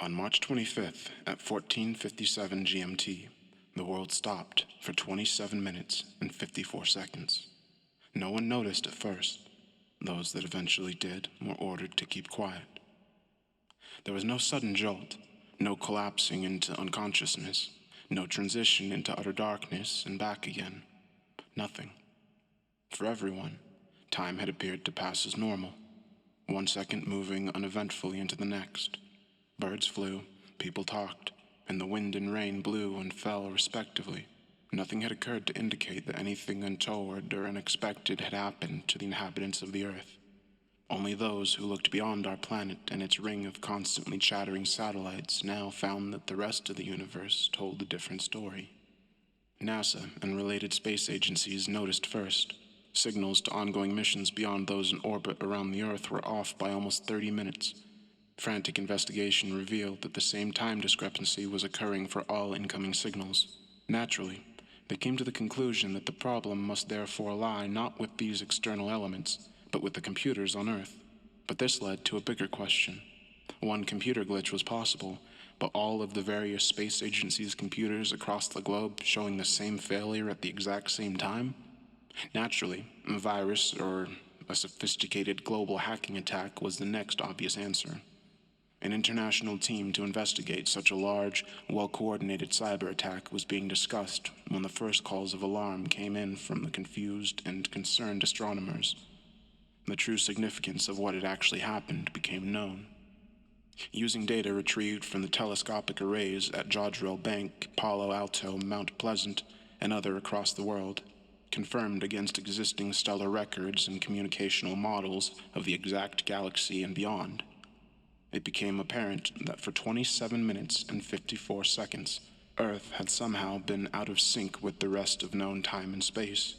On March 25th at 14:57 GMT, the world stopped for 27 minutes and 54 seconds. No one noticed at first. Those that eventually did were ordered to keep quiet. There was no sudden jolt, no collapsing into unconsciousness, no transition into utter darkness and back again. Nothing. For everyone, time had appeared to pass as normal, 1 second moving uneventfully into the next. Birds flew, people talked, and the wind and rain blew and fell respectively. Nothing had occurred to indicate that anything untoward or unexpected had happened to the inhabitants of the Earth. Only those who looked beyond our planet and its ring of constantly chattering satellites now found that the rest of the universe told a different story. NASA and related space agencies noticed first. Signals to ongoing missions beyond those in orbit around the Earth were off by almost 30 minutes. Frantic investigation revealed that the same time discrepancy was occurring for all incoming signals. Naturally, they came to the conclusion that the problem must therefore lie not with these external elements, but with the computers on Earth. But this led to a bigger question. One computer glitch was possible, but all of the various space agencies' computers across the globe showing the same failure at the exact same time? Naturally, a virus or a sophisticated global hacking attack was the next obvious answer. An international team to investigate such a large, well-coordinated cyber attack was being discussed when the first calls of alarm came in from the confused and concerned astronomers. The true significance of what had actually happened became known. Using data retrieved from the telescopic arrays at Jodrell Bank, Palo Alto, Mount Pleasant, and other across the world, confirmed against existing stellar records and communicational models of the exact galaxy and beyond, it became apparent that for 27 minutes and 54 seconds, Earth had somehow been out of sync with the rest of known time and space.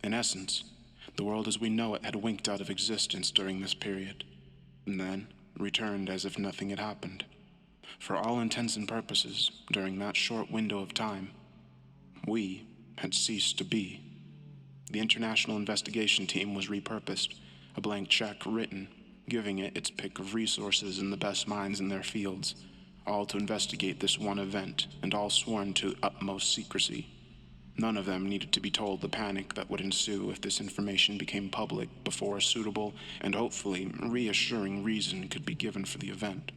In essence, the world as we know it had winked out of existence during this period, and then returned as if nothing had happened. For all intents and purposes, during that short window of time, we had ceased to be. The international investigation team was repurposed, a blank check written, giving it its pick of resources and the best minds in their fields, all to investigate this one event, and all sworn to utmost secrecy. None of them needed to be told the panic that would ensue if this information became public before a suitable and hopefully reassuring reason could be given for the event.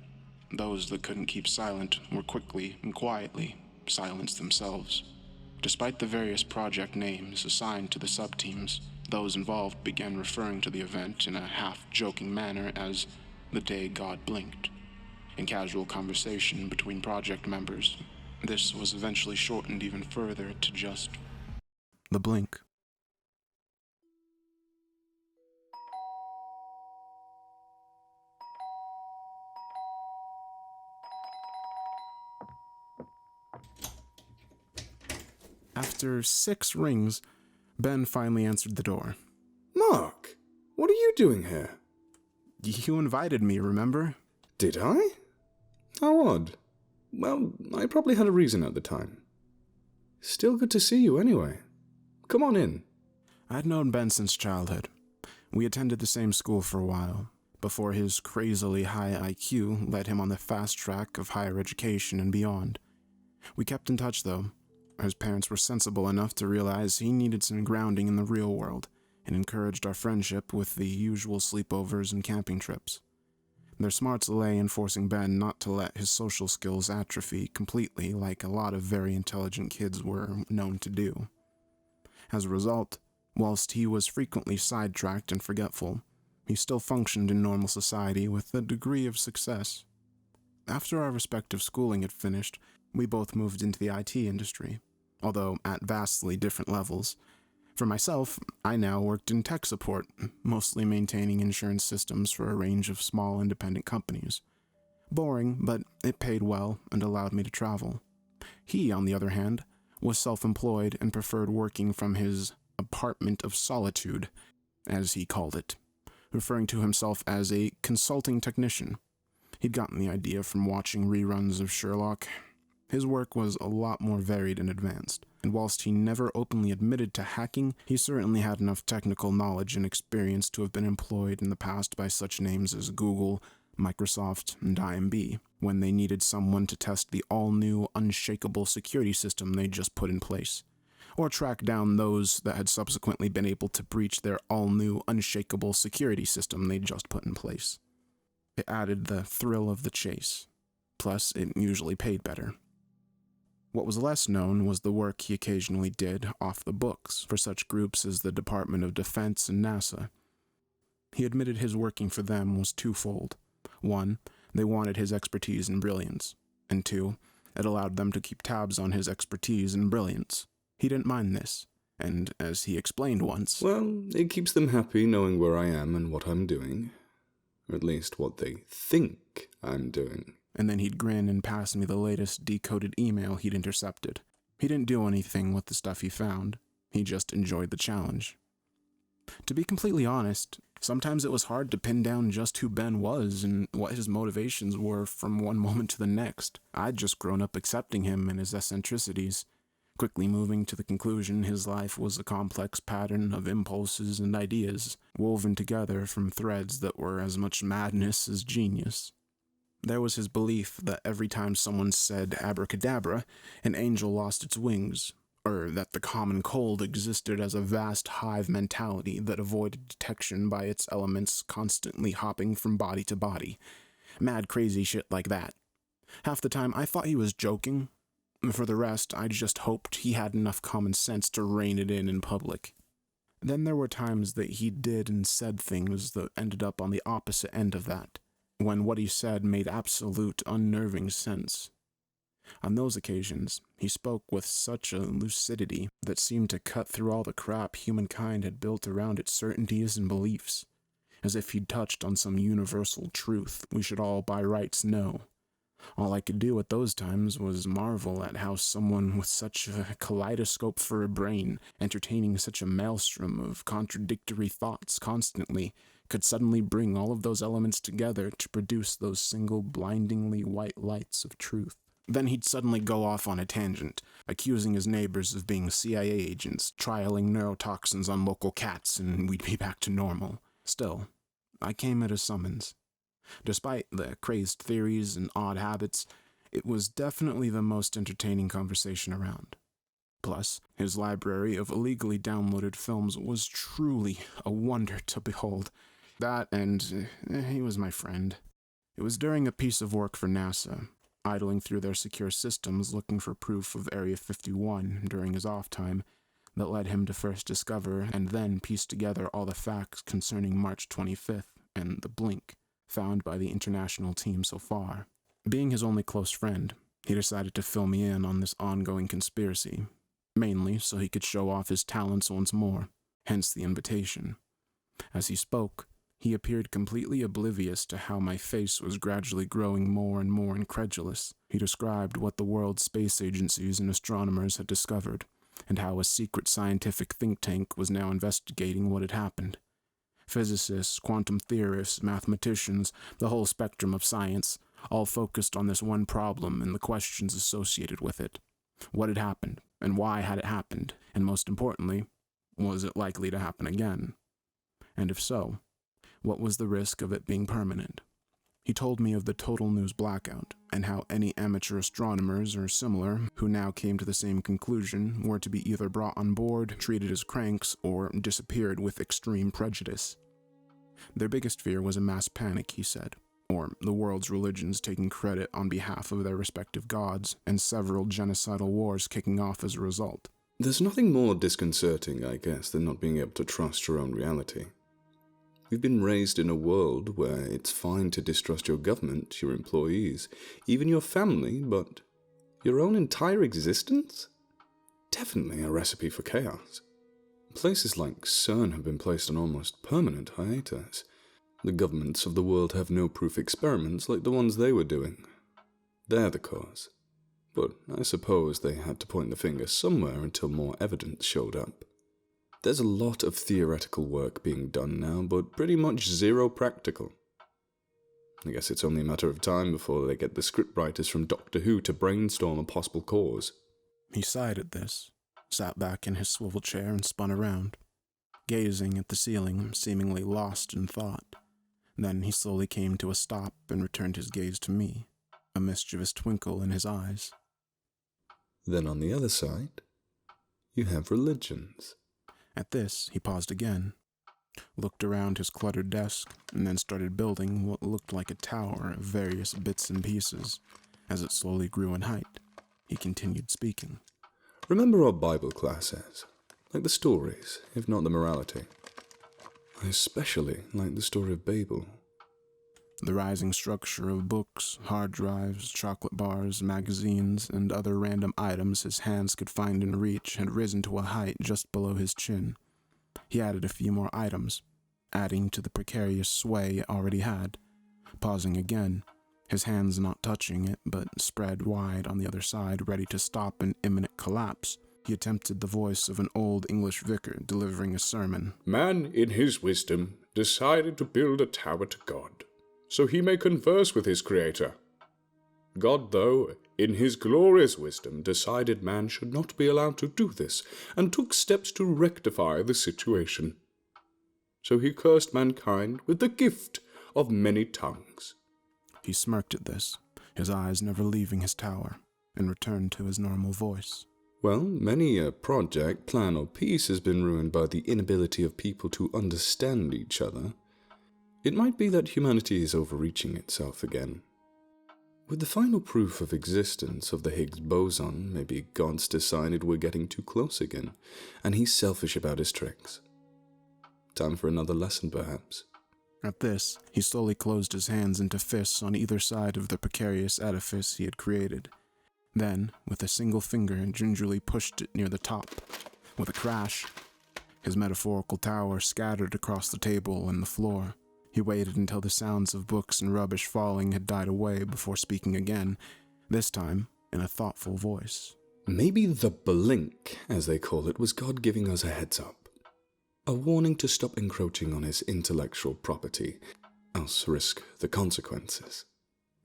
Those that couldn't keep silent were quickly and quietly silenced themselves. Despite the various project names assigned to the sub-teams, those involved began referring to the event in a half-joking manner as the day God blinked. In casual conversation between project members, this was eventually shortened even further to just the blink. After 6 rings, Ben finally answered the door. Mark, what are you doing here? You invited me, remember? Did I? How odd. Well, I probably had a reason at the time. Still good to see you anyway. Come on in. I'd known Ben since childhood. We attended the same school for a while, before his crazily high IQ led him on the fast track of higher education and beyond. We kept in touch, though. His parents were sensible enough to realize he needed some grounding in the real world, and encouraged our friendship with the usual sleepovers and camping trips. Their smarts lay in forcing Ben not to let his social skills atrophy completely like a lot of very intelligent kids were known to do. As a result, whilst he was frequently sidetracked and forgetful, he still functioned in normal society with a degree of success. After our respective schooling had finished, we both moved into the IT industry, although at vastly different levels. For myself, I now worked in tech support, mostly maintaining insurance systems for a range of small independent companies. Boring, but it paid well and allowed me to travel. He, on the other hand, was self-employed and preferred working from his apartment of solitude, as he called it, referring to himself as a consulting technician. He'd gotten the idea from watching reruns of Sherlock. His work was a lot more varied and advanced, and whilst he never openly admitted to hacking, he certainly had enough technical knowledge and experience to have been employed in the past by such names as Google, Microsoft, and IMB. when they needed someone to test the all-new, unshakable security system they just put in place, or track down those that had subsequently been able to breach their all-new, unshakable security system they just put in place. It added the thrill of the chase. Plus, it usually paid better. What was less known was the work he occasionally did off the books for such groups as the Department of Defense and NASA. He admitted his working for them was twofold. One, they wanted his expertise and brilliance, and two, it allowed them to keep tabs on his expertise and brilliance. He didn't mind this, and as he explained once, well, it keeps them happy knowing where I am and what I'm doing. Or at least what they think I'm doing. And then he'd grin and pass me the latest decoded email he'd intercepted. He didn't do anything with the stuff he found. He just enjoyed the challenge. To be completely honest, sometimes it was hard to pin down just who Ben was and what his motivations were from one moment to the next. I'd just grown up accepting him and his eccentricities, quickly moving to the conclusion his life was a complex pattern of impulses and ideas, woven together from threads that were as much madness as genius. There was his belief that every time someone said abracadabra, an angel lost its wings, or that the common cold existed as a vast hive mentality that avoided detection by its elements constantly hopping from body to body. Mad crazy shit like that. Half the time I thought he was joking. For the rest, I just hoped he had enough common sense to rein it in public. Then there were times that he did and said things that ended up on the opposite end of that, when what he said made absolute unnerving sense. On those occasions, he spoke with such a lucidity that seemed to cut through all the crap humankind had built around its certainties and beliefs, as if he'd touched on some universal truth we should all by rights know. All I could do at those times was marvel at how someone with such a kaleidoscope for a brain, entertaining such a maelstrom of contradictory thoughts constantly, could suddenly bring all of those elements together to produce those single blindingly white lights of truth. Then he'd suddenly go off on a tangent, accusing his neighbors of being CIA agents, trialing neurotoxins on local cats, and we'd be back to normal. Still, I came at a summons. Despite the crazed theories and odd habits, it was definitely the most entertaining conversation around. Plus, his library of illegally downloaded films was truly a wonder to behold. That and he was my friend. It was during a piece of work for NASA, idling through their secure systems looking for proof of Area 51 during his off time, that led him to first discover and then piece together all the facts concerning March 25th and the blink found by the international team so far. Being his only close friend, he decided to fill me in on this ongoing conspiracy, mainly so he could show off his talents once more, hence the invitation. As he spoke, he appeared completely oblivious to how my face was gradually growing more and more incredulous. He described what the world's space agencies and astronomers had discovered, and how a secret scientific think tank was now investigating what had happened. Physicists, quantum theorists, mathematicians, the whole spectrum of science, all focused on this one problem and the questions associated with it. What had happened, and why had it happened, and most importantly, was it likely to happen again? And if so, what was the risk of it being permanent? He told me of the total news blackout, and how any amateur astronomers or similar who now came to the same conclusion were to be either brought on board, treated as cranks, or disappeared with extreme prejudice. Their biggest fear was a mass panic, he said, or the world's religions taking credit on behalf of their respective gods, and several genocidal wars kicking off as a result. There's nothing more disconcerting, I guess, than not being able to trust your own reality. We've been raised in a world where it's fine to distrust your government, your employees, even your family, but your own entire existence? Definitely a recipe for chaos. Places like CERN have been placed on almost permanent hiatus. The governments of the world have no proof experiments like the ones they were doing. They're the cause. But I suppose they had to point the finger somewhere until more evidence showed up. There's a lot of theoretical work being done now, but pretty much zero practical. I guess it's only a matter of time before they get the scriptwriters from Doctor Who to brainstorm a possible cause. He sighed at this, sat back in his swivel chair and spun around, gazing at the ceiling, seemingly lost in thought. Then he slowly came to a stop and returned his gaze to me, a mischievous twinkle in his eyes. Then on the other side, you have religions. At this, he paused again, looked around his cluttered desk, and then started building what looked like a tower of various bits and pieces. As it slowly grew in height, he continued speaking. Remember our Bible classes, like the stories, if not the morality. I especially like the story of Babel. The rising structure of books, hard drives, chocolate bars, magazines, and other random items his hands could find in reach had risen to a height just below his chin. He added a few more items, adding to the precarious sway it already had. Pausing again, his hands not touching it, but spread wide on the other side, ready to stop an imminent collapse, he attempted the voice of an old English vicar delivering a sermon. Man, in his wisdom, decided to build a tower to God, so he may converse with his Creator. God, though, in his glorious wisdom, decided man should not be allowed to do this, and took steps to rectify the situation. So he cursed mankind with the gift of many tongues. He smirked at this, his eyes never leaving his tower, and returned to his normal voice. Well, many a project, plan, or piece has been ruined by the inability of people to understand each other. It might be that humanity is overreaching itself again. With the final proof of existence of the Higgs boson, maybe God's decided we're getting too close again, and he's selfish about his tricks. Time for another lesson, perhaps. At this, he slowly closed his hands into fists on either side of the precarious edifice he had created. Then, with a single finger, gingerly pushed it near the top. With a crash, his metaphorical tower scattered across the table and the floor. He waited until the sounds of books and rubbish falling had died away before speaking again, this time in a thoughtful voice. Maybe the blink, as they call it, was God giving us a heads up. A warning to stop encroaching on his intellectual property, else risk the consequences.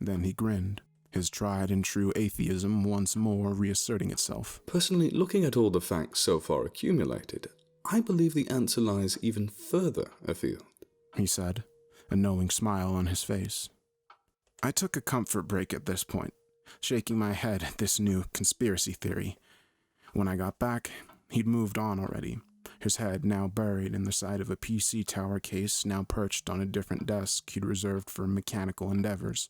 Then he grinned, his tried and true atheism once more reasserting itself. Personally, looking at all the facts so far accumulated, I believe the answer lies even further afield, he said, a knowing smile on his face. I took a comfort break at this point, shaking my head at this new conspiracy theory. When I got back, he'd moved on already, his head now buried in the side of a PC tower case now perched on a different desk he'd reserved for mechanical endeavors.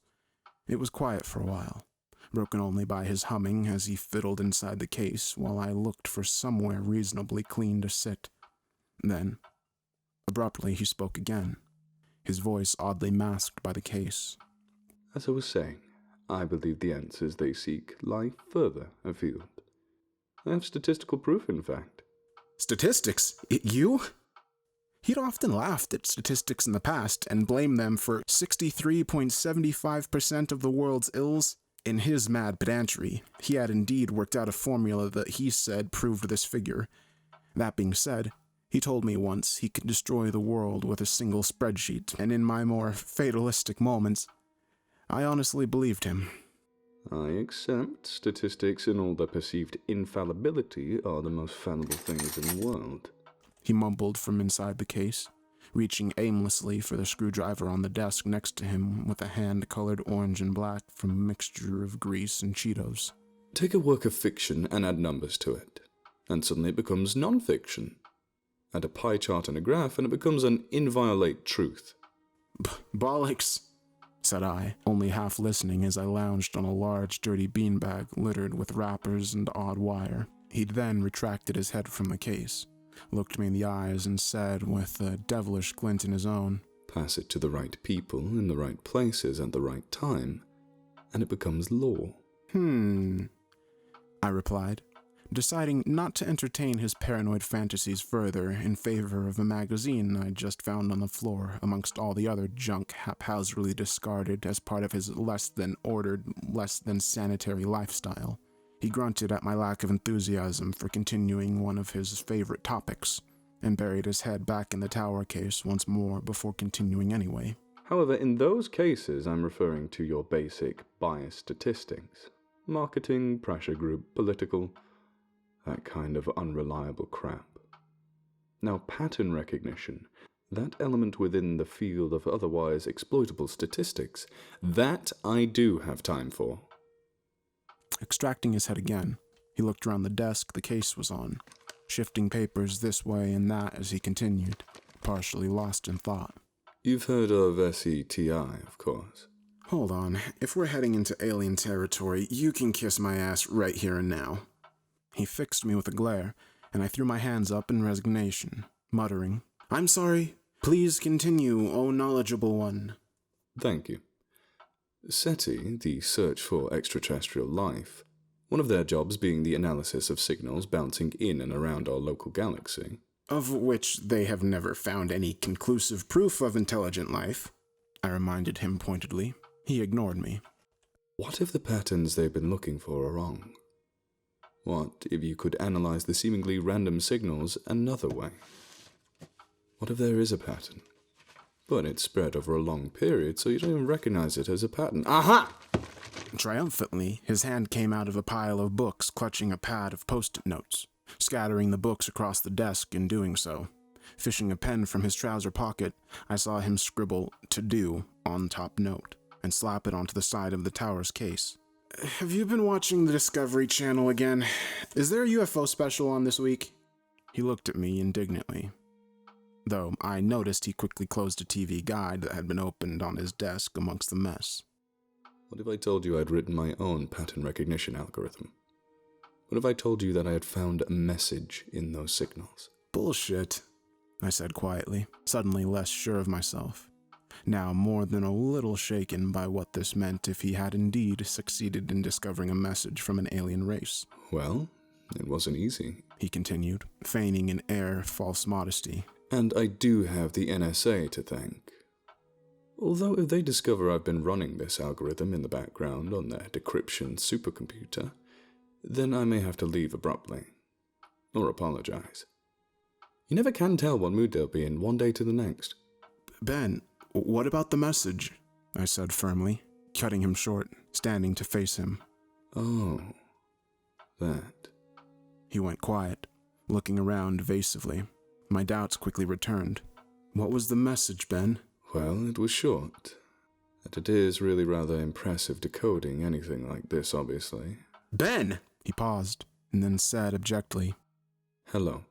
It was quiet for a while, broken only by his humming as he fiddled inside the case while I looked for somewhere reasonably clean to sit. Then, abruptly, he spoke again, his voice oddly masked by the case. As I was saying, I believe the answers they seek lie further afield. I have statistical proof, in fact. Statistics? You? He'd often laughed at statistics in the past and blamed them for 63.75% of the world's ills. In his mad pedantry, he had indeed worked out a formula that he said proved this figure. That being said, he told me once he could destroy the world with a single spreadsheet, and in my more fatalistic moments, I honestly believed him. I accept statistics in all their perceived infallibility are the most fallible things in the world, he mumbled from inside the case, reaching aimlessly for the screwdriver on the desk next to him with a hand colored orange and black from a mixture of grease and Cheetos. Take a work of fiction and add numbers to it, and suddenly it becomes non-fiction. Add a pie chart and a graph and it becomes an inviolate truth. Bollocks, said I, only half listening as I lounged on a large, dirty beanbag littered with wrappers and odd wire. He'd then retracted his head from the case, looked me in the eyes, and said with a devilish glint in his own, Pass it to the right people in the right places at the right time, and it becomes law. I replied, deciding not to entertain his paranoid fantasies further in favor of a magazine I'd just found on the floor amongst all the other junk haphazardly discarded as part of his less-than-ordered, less-than-sanitary lifestyle. He grunted at my lack of enthusiasm for continuing one of his favorite topics, and buried his head back in the tower case once more before continuing anyway. However, in those cases, I'm referring to your basic bias statistics. Marketing, pressure group, political, that kind of unreliable crap. Now, pattern recognition, That element within the field of otherwise exploitable statistics, that I do have time for. Extracting his head again, he looked around the desk the case was on, shifting papers this way and that as he continued, partially lost in thought. You've heard of SETI, of course. Hold on, if we're heading into alien territory, you can kiss my ass right here and now. He fixed me with a glare, and I threw my hands up in resignation, muttering, I'm sorry. Please continue, O knowledgeable one. Thank you. SETI, the search for extraterrestrial life, one of their jobs being the analysis of signals bouncing in and around our local galaxy. Of which they have never found any conclusive proof of intelligent life, I reminded him pointedly. He ignored me. What if the patterns they've been looking for are wrong? What if you could analyze the seemingly random signals another way? What if there is a pattern, but it's spread over a long period so you don't even recognize it as a pattern? Aha! Triumphantly, his hand came out of a pile of books, clutching a pad of post-it notes, scattering the books across the desk in doing so. Fishing a pen from his trouser pocket, I saw him scribble "to do" on top note and slap it onto the side of the tower's case. Have you been watching the Discovery Channel again? Is there a UFO special on this week? He looked at me indignantly, though I noticed he quickly closed a TV guide that had been opened on his desk amongst the mess. What if I told you I'd written my own pattern recognition algorithm? What if I told you that I had found a message in those signals? Bullshit, I said quietly, suddenly less sure of myself, now more than a little shaken by what this meant if he had indeed succeeded in discovering a message from an alien race. Well, it wasn't easy, he continued, feigning an air of false modesty. And I do have the NSA to thank. Although if they discover I've been running this algorithm in the background on their decryption supercomputer, then I may have to leave abruptly. Or apologize. You never can tell what mood they'll be in one day to the next. Ben, what about the message? I said firmly, cutting him short, standing to face him. Oh, that. He went quiet, looking around evasively. My doubts quickly returned. What was the message, Ben? Well, it was short. And it is really rather impressive decoding anything like this, obviously. Ben! He paused, and then said abjectly, Hello.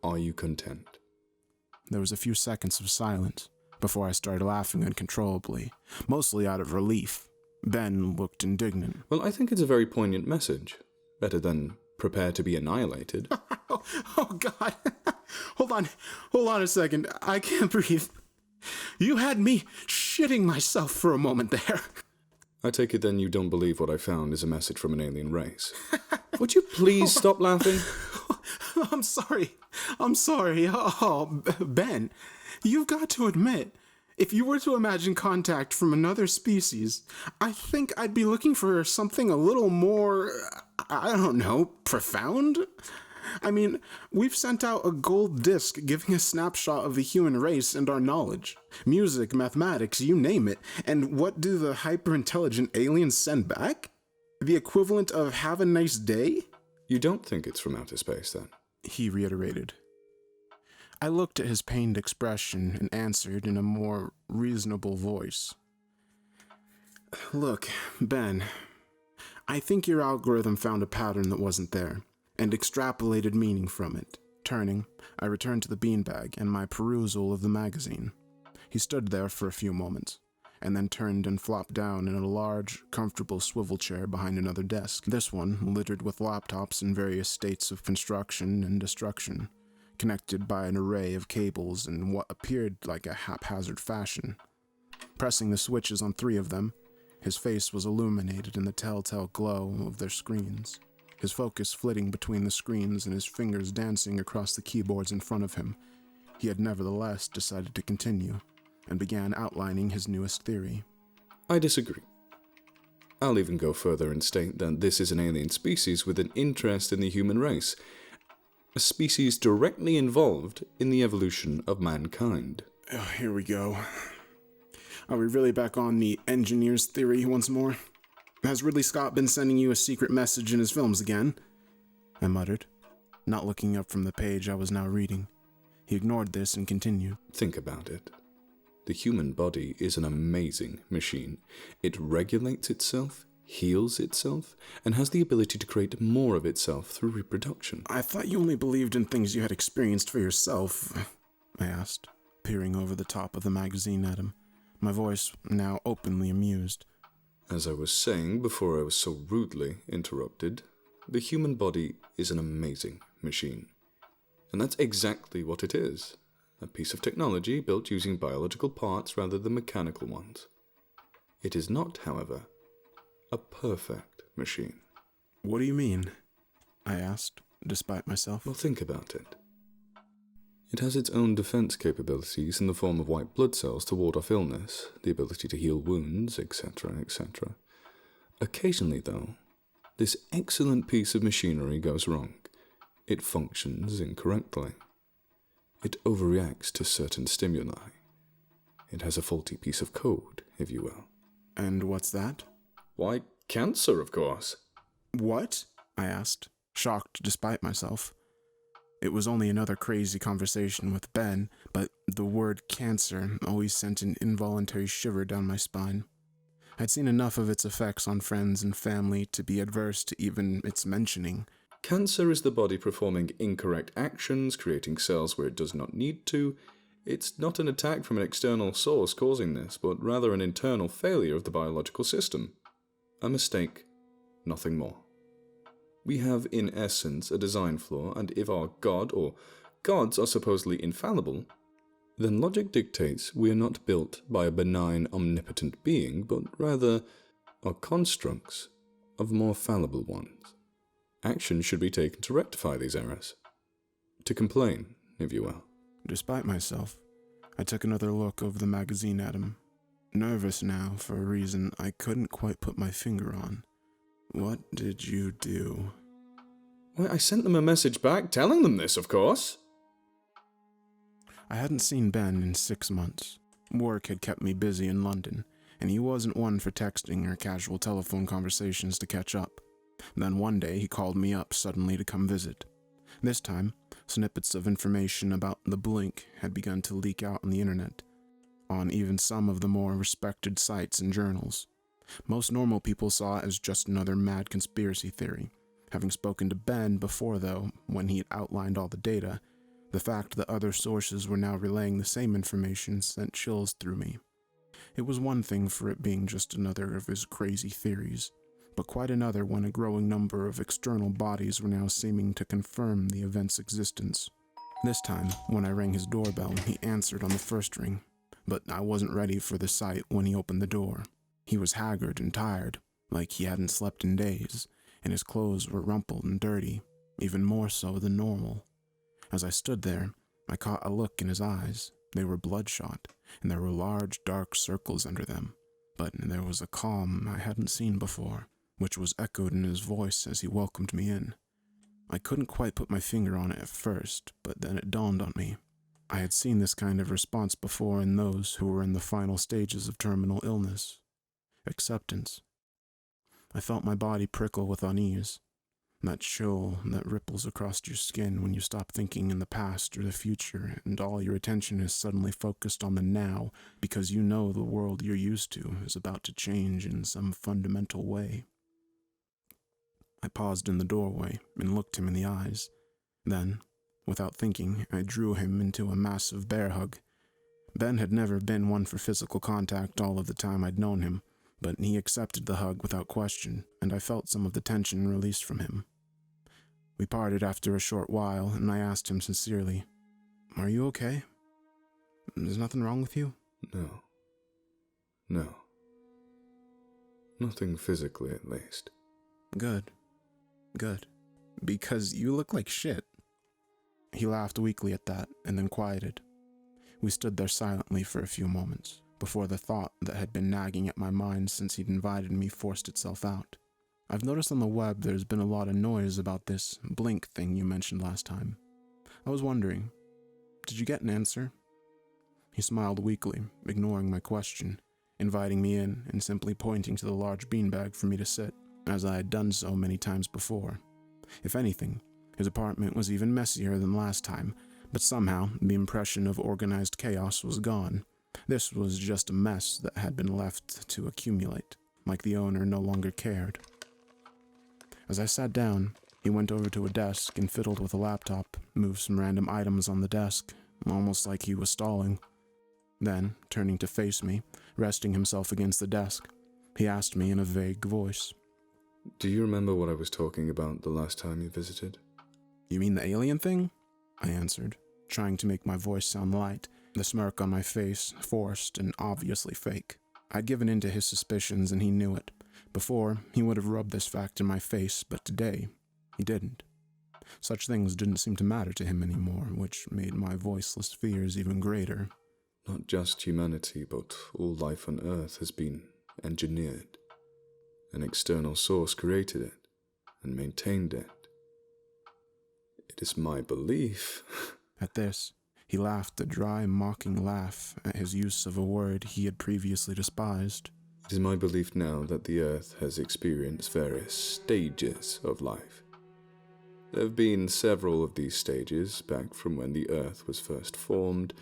Are you content? There was a few seconds of silence before I started laughing uncontrollably, mostly out of relief. Ben looked indignant. Well, I think it's a very poignant message. Better than prepare to be annihilated. Oh, God. Hold on a second. I can't breathe. You had me shitting myself for a moment there. I take it then you don't believe what I found is a message from an alien race. Would you please stop laughing? I'm sorry. Oh, Ben, you've got to admit, if you were to imagine contact from another species, I think I'd be looking for something a little more, I don't know, profound? I mean, we've sent out a gold disc giving a snapshot of the human race and our knowledge. Music, mathematics, you name it. And what do the hyper-intelligent aliens send back? The equivalent of "have a nice day"? You don't think it's from outer space, then? He reiterated. I looked at his pained expression and answered in a more reasonable voice. Look, Ben, I think your algorithm found a pattern that wasn't there, and extrapolated meaning from it. Turning, I returned to the beanbag and my perusal of the magazine. He stood there for a few moments, and then turned and flopped down in a large, comfortable swivel chair behind another desk, this one littered with laptops in various states of construction and destruction, connected by an array of cables in what appeared like a haphazard fashion. Pressing the switches on 3 of them, his face was illuminated in the telltale glow of their screens, his focus flitting between the screens and his fingers dancing across the keyboards in front of him. He had nevertheless decided to continue, and began outlining his newest theory. I disagree. I'll even go further and state that this is an alien species with an interest in the human race, a species directly involved in the evolution of mankind. Oh, here we go. Are we really back on the engineer's theory once more? Has Ridley Scott been sending you a secret message in his films again? I muttered, not looking up from the page I was now reading. He ignored this and continued. Think about it. The human body is an amazing machine. It regulates itself, heals itself, and has the ability to create more of itself through reproduction. I thought you only believed in things you had experienced for yourself, I asked, peering over the top of the magazine at him, my voice now openly amused. As I was saying before I was so rudely interrupted, the human body is an amazing machine. And that's exactly what it is. A piece of technology built using biological parts rather than mechanical ones. It is not, however, a perfect machine. What do you mean? I asked, despite myself. Well, think about it. It has its own defense capabilities in the form of white blood cells to ward off illness, the ability to heal wounds, etc., etc. Occasionally, though, this excellent piece of machinery goes wrong. It functions incorrectly. It overreacts to certain stimuli. It has a faulty piece of code, if you will. And what's that? Why, cancer, of course. What? I asked, shocked despite myself. It was only another crazy conversation with Ben, but the word cancer always sent an involuntary shiver down my spine. I'd seen enough of its effects on friends and family to be adverse to even its mentioning. Cancer is the body performing incorrect actions, creating cells where it does not need to. It's not an attack from an external source causing this, but rather an internal failure of the biological system. A mistake, nothing more. We have, in essence, a design flaw, and if our god or gods are supposedly infallible, then logic dictates we are not built by a benign, omnipotent being, but rather are constructs of more fallible ones. Action should be taken to rectify these errors. To complain, if you will. Despite myself, I took another look over the magazine at him, nervous now for a reason I couldn't quite put my finger on. What did you do? Why, I sent them a message back telling them this, of course. I hadn't seen Ben in 6 months. Work had kept me busy in London, and he wasn't one for texting or casual telephone conversations to catch up. Then one day he called me up suddenly to come visit. This time, snippets of information about the blink had begun to leak out on the internet, on even some of the more respected sites and journals. Most normal people saw it as just another mad conspiracy theory. Having spoken to Ben before, though, when he had outlined all the data, the fact that other sources were now relaying the same information sent chills through me. It was one thing for it being just another of his crazy theories, but quite another when a growing number of external bodies were now seeming to confirm the event's existence. This time, when I rang his doorbell, he answered on the first ring, but I wasn't ready for the sight when he opened the door. He was haggard and tired, like he hadn't slept in days, and his clothes were rumpled and dirty, even more so than normal. As I stood there, I caught a look in his eyes. They were bloodshot, and there were large dark circles under them, but there was a calm I hadn't seen before, which was echoed in his voice as he welcomed me in. I couldn't quite put my finger on it at first, but then it dawned on me. I had seen this kind of response before in those who were in the final stages of terminal illness. Acceptance. I felt my body prickle with unease. That chill that ripples across your skin when you stop thinking in the past or the future and all your attention is suddenly focused on the now because you know the world you're used to is about to change in some fundamental way. I paused in the doorway and looked him in the eyes. Then, without thinking, I drew him into a massive bear hug. Ben had never been one for physical contact all of the time I'd known him, but he accepted the hug without question, and I felt some of the tension released from him. We parted after a short while, and I asked him sincerely, "Are you okay? There's nothing wrong with you?" No. Nothing physically, at least. Good. Because you look like shit. He laughed weakly at that, and then quieted. We stood there silently for a few moments, before the thought that had been nagging at my mind since he'd invited me forced itself out. I've noticed on the web there's been a lot of noise about this blink thing you mentioned last time. I was wondering, did you get an answer? He smiled weakly, ignoring my question, inviting me in and simply pointing to the large beanbag for me to sit, as I had done so many times before. If anything, his apartment was even messier than last time, But somehow, the impression of organized chaos was gone. This was just a mess that had been left to accumulate, like the owner no longer cared. As I sat down, he went over to a desk and fiddled with a laptop, moved some random items on the desk, almost like he was stalling. Then, turning to face me, resting himself against the desk, he asked me in a vague voice. Do you remember what I was talking about the last time you visited? You mean the alien thing? I answered, trying to make my voice sound light, the smirk on my face forced and obviously fake. I'd given in to his suspicions and he knew it. Before, he would have rubbed this fact in my face, but today, he didn't. Such things didn't seem to matter to him anymore, which made my voiceless fears even greater. Not just humanity, but all life on Earth has been engineered. An external source created it and maintained it. It is my belief. At this, he laughed a dry, mocking laugh at his use of a word he had previously despised. It is my belief now that the Earth has experienced various stages of life. There have been several of these stages back from when the Earth was first formed,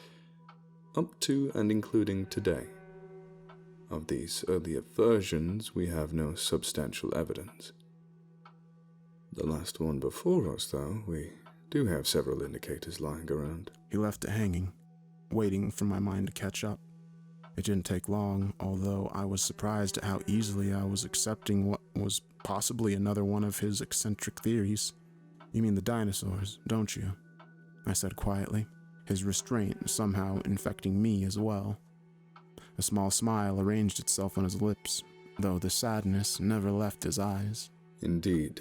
up to and including today. Of these earlier versions, we have no substantial evidence. The last one before us, though, we do have several indicators lying around. He left it hanging, waiting for my mind to catch up. It didn't take long, although I was surprised at how easily I was accepting what was possibly another one of his eccentric theories. You mean the dinosaurs, don't you? I said quietly, his restraint somehow infecting me as well. A small smile arranged itself on his lips, though the sadness never left his eyes. Indeed,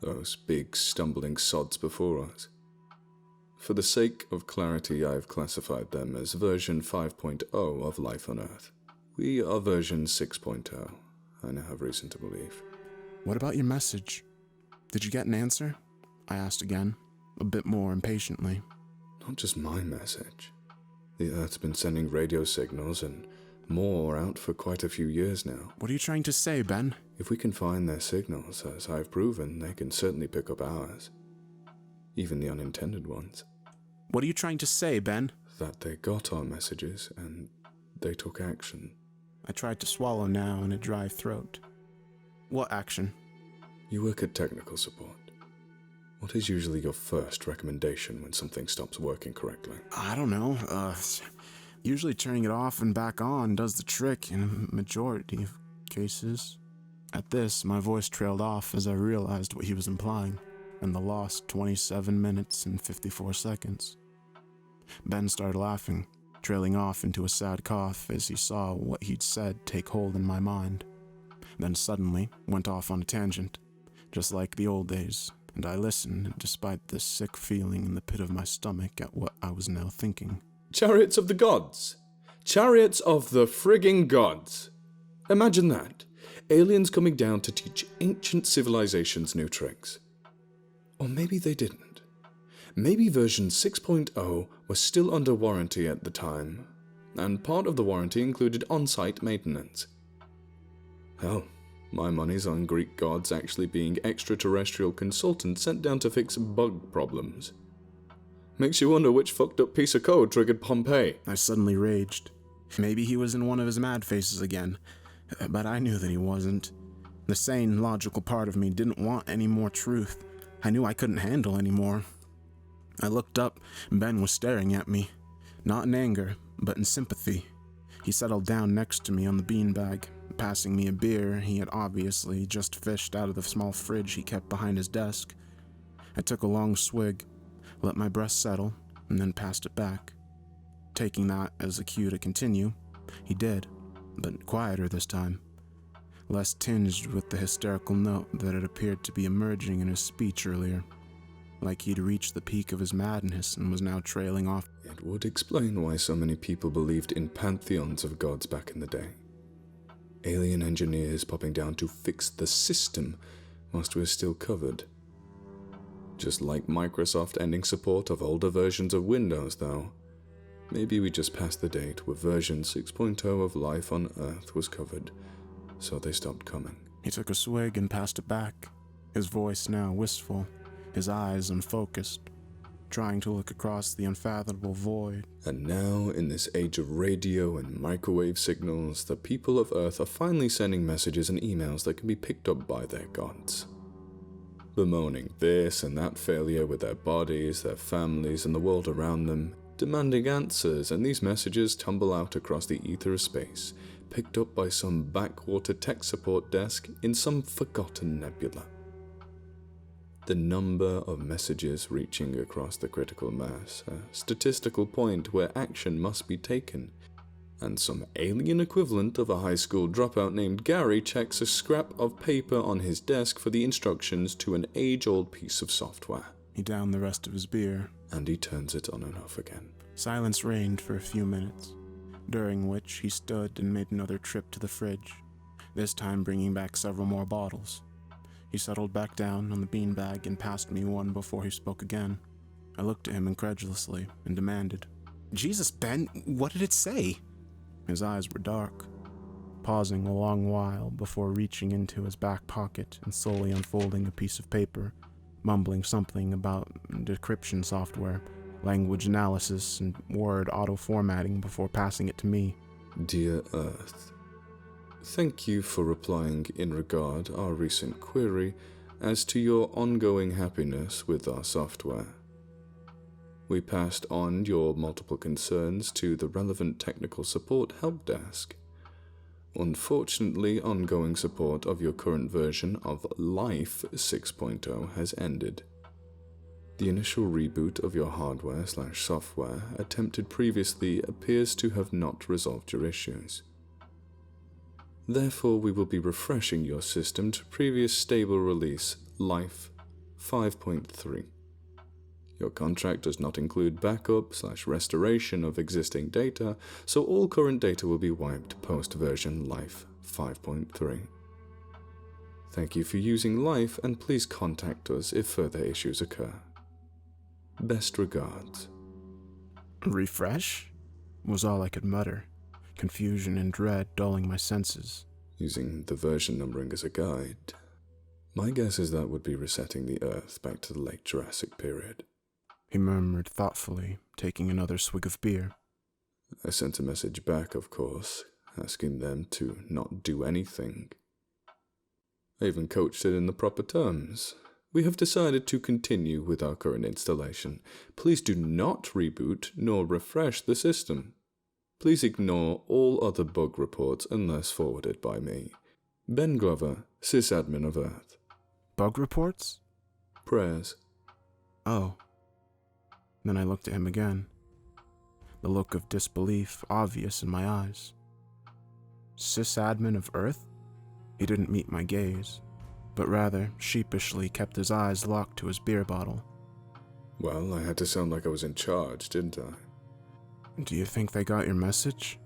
those big stumbling sods before us. For the sake of clarity, I've classified them as version 5.0 of life on Earth. We are version 6.0, I now have reason to believe. What about your message? Did you get an answer? I asked again, a bit more impatiently. Not just my message. The Earth's been sending radio signals and more out for quite a few years now. What are you trying to say, Ben? If we can find their signals, as I've proven, they can certainly pick up ours. Even the unintended ones. What are you trying to say, Ben? That they got our messages and they took action. I tried to swallow now in a dry throat. What action? You work at technical support. What is usually your first recommendation when something stops working correctly? I don't know. Usually turning it off and back on does the trick in a majority of cases. At this, my voice trailed off as I realized what he was implying, and the lost 27 minutes and 54 seconds. Ben started laughing, trailing off into a sad cough as he saw what he'd said take hold in my mind. Then suddenly went off on a tangent, just like the old days, and I listened despite the sick feeling in the pit of my stomach at what I was now thinking. Chariots of the gods! Chariots of the frigging gods! Imagine that. Aliens coming down to teach ancient civilizations new tricks. Or maybe they didn't. Maybe version 6.0 was still under warranty at the time, and part of the warranty included on-site maintenance. Hell, my money's on Greek gods actually being extraterrestrial consultants sent down to fix bug problems. Makes you wonder which fucked up piece of code triggered Pompeii. I suddenly raged. Maybe he was in one of his mad faces again, but I knew that he wasn't. The sane, logical part of me didn't want any more truth. I knew I couldn't handle any more. I looked up, and Ben was staring at me, not in anger, but in sympathy. He settled down next to me on the beanbag, passing me a beer he had obviously just fished out of the small fridge he kept behind his desk. I took a long swig, let my breath settle, and then passed it back. Taking that as a cue to continue, he did, but quieter this time, less tinged with the hysterical note that had appeared to be emerging in his speech earlier, like he'd reached the peak of his madness and was now trailing off. It would explain why so many people believed in pantheons of gods back in the day. Alien engineers popping down to fix the system whilst we're still covered. Just like Microsoft ending support of older versions of Windows, though. Maybe we just passed the date where version 6.0 of life on Earth was covered, so they stopped coming. He took a swig and passed it back, his voice now wistful, his eyes unfocused. trying to look across the unfathomable void. And now, in this age of radio and microwave signals, the people of Earth are finally sending messages and emails that can be picked up by their gods. Bemoaning this and that failure with their bodies, their families, and the world around them, demanding answers, and these messages tumble out across the ether of space, picked up by some backwater tech support desk in some forgotten nebula. The number of messages reaching across the critical mass, a statistical point where action must be taken, and some alien equivalent of a high school dropout named Gary checks a scrap of paper on his desk for the instructions to an age-old piece of software. He downed the rest of his beer, and he turns it on and off again. Silence reigned for a few minutes, during which he stood and made another trip to the fridge, this time bringing back several more bottles. He settled back down on the beanbag and passed me one before he spoke again. I looked at him incredulously and demanded, "Jesus, Ben, what did it say?" His eyes were dark, pausing a long while before reaching into his back pocket and slowly unfolding a piece of paper, mumbling something about decryption software, language analysis, and word auto-formatting before passing it to me. Dear Earth, thank you for replying in regard our recent query as to your ongoing happiness with our software. We passed on your multiple concerns to the relevant technical support help desk. Unfortunately, ongoing support of your current version of Life 6.0 has ended. The initial reboot of your hardware/software attempted previously appears to have not resolved your issues. Therefore, we will be refreshing your system to previous stable release, Life 5.3. Your contract does not include backup/restoration of existing data, so all current data will be wiped post-version Life 5.3. Thank you for using Life, and please contact us if further issues occur. Best regards. Refresh? Was all I could mutter, confusion and dread dulling my senses. Using the version numbering as a guide, my guess is that would be resetting the Earth back to the late Jurassic period. He murmured thoughtfully, taking another swig of beer. I sent a message back, of course, asking them to not do anything. I even coached it in the proper terms. We have decided to continue with our current installation. Please do not reboot nor refresh the system. Please ignore all other bug reports unless forwarded by me. Ben Glover, sysadmin of Earth. Bug reports? Prayers. Oh. Then I looked at him again, the look of disbelief obvious in my eyes. Sysadmin of Earth? He didn't meet my gaze, but rather sheepishly kept his eyes locked to his beer bottle. Well, I had to sound like I was in charge, didn't I? Do you think they got your message?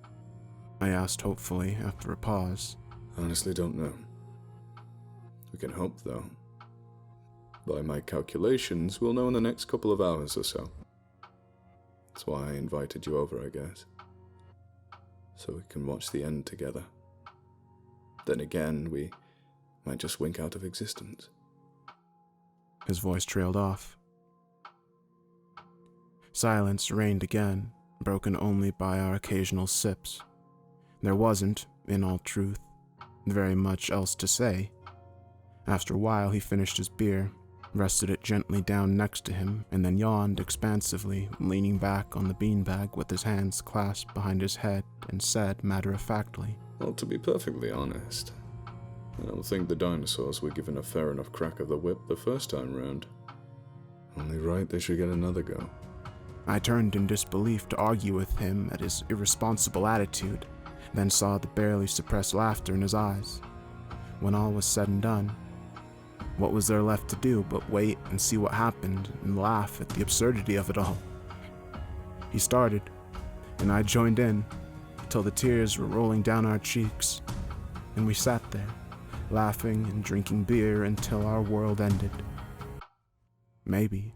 I asked hopefully after a pause. Honestly, don't know. We can hope, though. By my calculations, we'll know in the next couple of hours or so. That's why I invited you over, I guess. So we can watch the end together. Then again, we might just wink out of existence. His voice trailed off. Silence reigned again, broken only by our occasional sips. There wasn't, in all truth, very much else to say. After a while, he finished his beer, rested it gently down next to him, and then yawned expansively, leaning back on the beanbag with his hands clasped behind his head, and said matter-of-factly, Well, to be perfectly honest, I don't think the dinosaurs were given a fair enough crack of the whip the first time round. Only right they should get another go. I turned in disbelief to argue with him at his irresponsible attitude, then saw the barely suppressed laughter in his eyes. When all was said and done, what was there left to do but wait and see what happened and laugh at the absurdity of it all? He started, and I joined in, till the tears were rolling down our cheeks, and we sat there, laughing and drinking beer until our world ended. Maybe